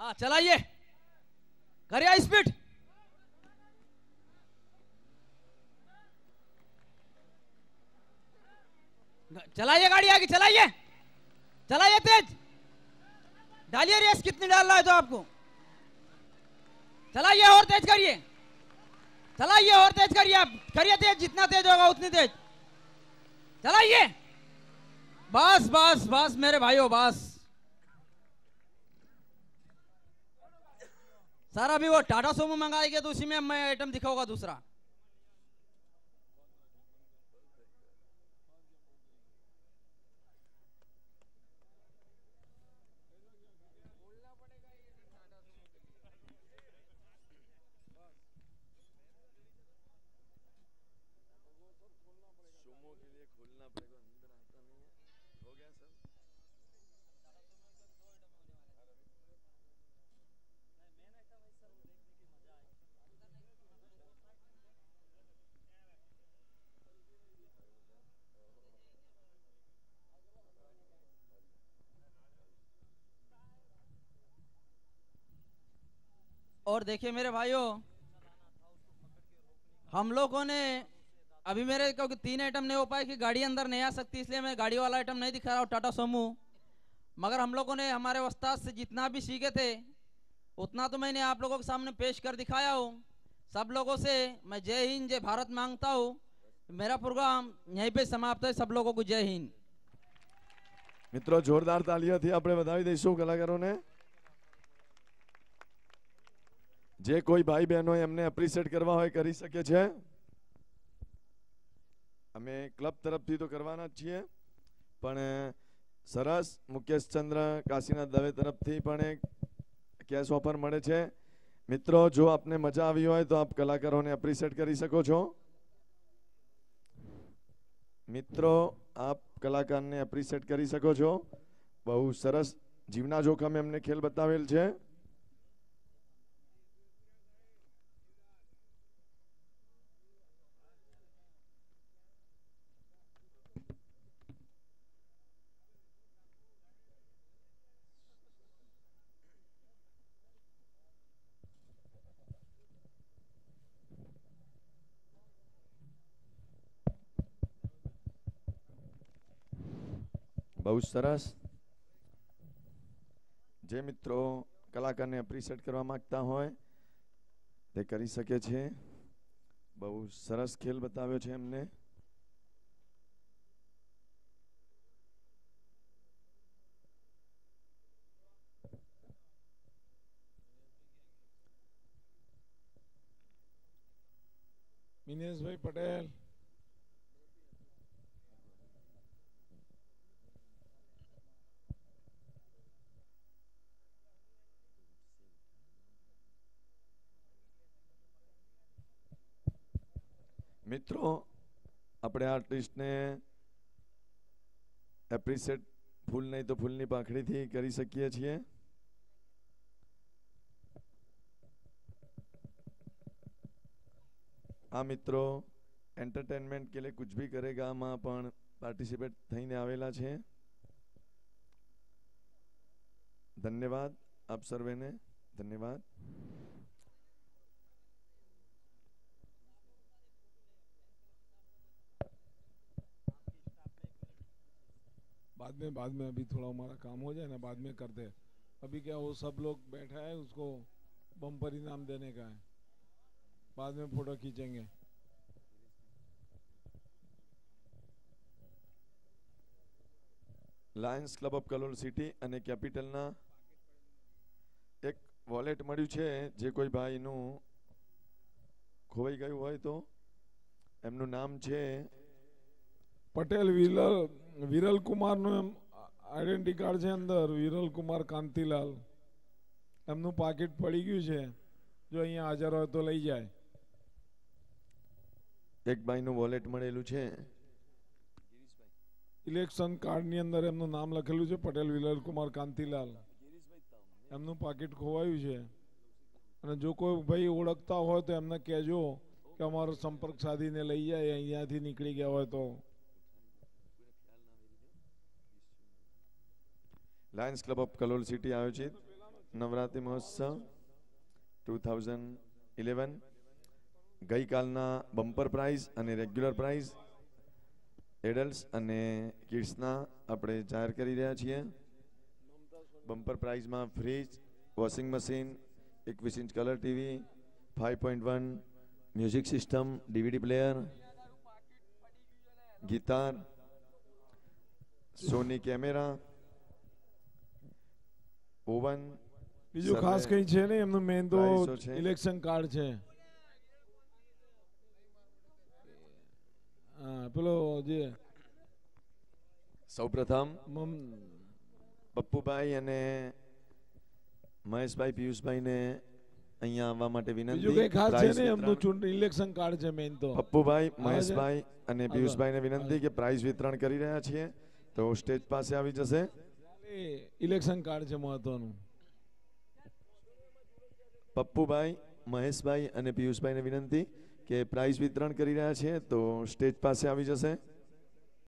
हाँ चलाइए, करिए स्पीड। चलाइए गाड़ी आगे, चलाइए चलाइए तेज, डालिए रेस, कितनी डालना है तो आपको। चलाइए और तेज करिए, चलाइए और तेज करिए, आप करिए तेज, जितना तेज होगा उतनी तेज चलाइए। बस बस बस मेरे भाइयों बस। सर अभी वो टाटा सोमो मंगाएंगे तो उसी में मैं आइटम दिखाऊंगा दूसरा। और देखिए मेरे भाइयों, हम लोगों ने अभी मेरे क्योंकि 3 आइटम नहीं हो पाए कि गाड़ी अंदर नहीं आ सकती, इसलिए मैं गाड़ी वाला आइटम नहीं दिखा रहा हूँ टाटा सोमो। मगर हम लोगों ने हमारे उस्ताद से जितना भी सीखे थे उतना तो मैंने आप लोगों के सामने पेश कर दिखाया हूँ। सब लोगों से मैं जय हिंद जय भारत मांगता हूँ। मेरा प्रोग्राम यहीं पे समाप्त है। सब लोगों को जय हिंद। મિત્રો જોરદાર તાળીઓથી આપણે વધાવી દઈશું કલાકારોને। જે કોઈ ભાઈ બહેનો એમને એપ્રિશિએટ કરવા હોય કરી શકે છે। અમે ક્લબ તરફથી તો કરવાના જ છીએ, પણ સરસ મુકેશ ચંદ્ર કાશીનાથ દવે તરફથી પણ એક કેશ ઓફર મળે છે। મિત્રો જો આપને મજા આવી હોય તો આપ કલાકારોને એપ્રિશિએટ કરી શકો છો। મિત્રો આપ કલાકારને એપ્રિશિએટ કરી શકો છો। બહુ સરસ જીવના જોખમે એમને ખેલ બતાવેલ છે। બહુ સરસ। જે મિત્રો કલાકારને એપ્રિશિએટ કરવા માંગતા હોય તે કરી શકે છે। બહુ સરસ ખેલ બતાવ્યો છે એમને। મિનેશભાઈ પટેલ, મિત્રો આપણે આર્ટિસ્ટને એપ્રિશિએટ ફૂલ નહીં તો ફૂલની પાંખડીથી કરી શકીએ છીએ। આ મિત્રો એન્ટરટેનમેન્ટ કે लिए कुछ भी करेगा માં પણ પાર્ટિસિપેટ થઈને આવેલા છે। ધન્યવાદ આપ સર્વેને, ધન્યવાદ। बाद में अभी थोड़ा हमारा काम हो जाए ना, बाद में करते हैं। अभी क्या वो सब लोग बैठा है, उसको बम्पर इनाम देने का है, बाद में फोटो खींचेंगे। Lions Club of Kalol city અને કેપિટલના એક વોલેટ મળ્યું છે। જે કોઈ ભાઈનું ખોવાઈ ગયું હોય તો એમનું નામ છે પટેલ વિરલ કુમાર નું આઈડેન્ટિટી કાર્ડ છે અંદર, વિરલ કુમાર કાંતિલાલ। એમનું પાકીટ પડી ગયું છે, જો અહીંયા હાજર હોય તો લઈ જાય। એક ભાઈનું વોલેટ મળેલું છે। ઇલેક્શન કાર્ડની અંદર એમનું નામ લખેલું છે પટેલ વિરલ કુમાર કાંતિલાલ। એમનું પાકીટ ખોવાયું છે અને જો કોઈ ભાઈ ઓળખતા હોય તો એમને કહેજો કે અમારો સંપર્ક સાધીને લઈ જાય, અહીંયાથી નીકળી ગયા હોય તો। Lions Club of Kalol city આયોજિત નવરાત્રિ મહોત્સવ 2011 ગઈકાલના બમ્પર પ્રાઇઝ અને રેગ્યુલર પ્રાઇઝ એડલ્ટ્સ અને કિડ્સના આપણે જાહેર કરી રહ્યા છીએ. બમ્પર પ્રાઇઝમાં fridge, washing machine, 21 inch colour TV, 5.1 music system, DVD player, guitar, Sony camera, oven. બીજું ખાસ કઈ છે ને, એમનું મેઇન તો પ્રાઇસો છે. ઇલેક્શન કાર્ડ છે. હા, પેલો જે સૌપ્રથમ પપ્પુભાઈ અને મહેશભાઈ, પિયુષભાઈને અહીંયા આવવા માટે બીજું વિનંતી. કઈ ખાસ છે પ્રાઇઝ ને, એમનું વિતરણ. ઇલેક્શન કાર્ડ છે મેઇન તો. પપ્પુભાઈ, આવે છે? મહેશભાઈ અને પિયુષભાઈને વિનંતી કે પ્રાઇઝ વિતરણ કરી રહ્યા છીએ તો સ્ટેજ પાસે આવી જશે. ઇલેક્શન કાર્ડ છે મહત્વનું. પપ્પુભાઈ, મહેશભાઈ અને પિયુષભાઈને વિનંતી કે પ્રાઇઝ વિતરણ કરી રહ્યા છીએ તો સ્ટેજ પાસે આવી જશે.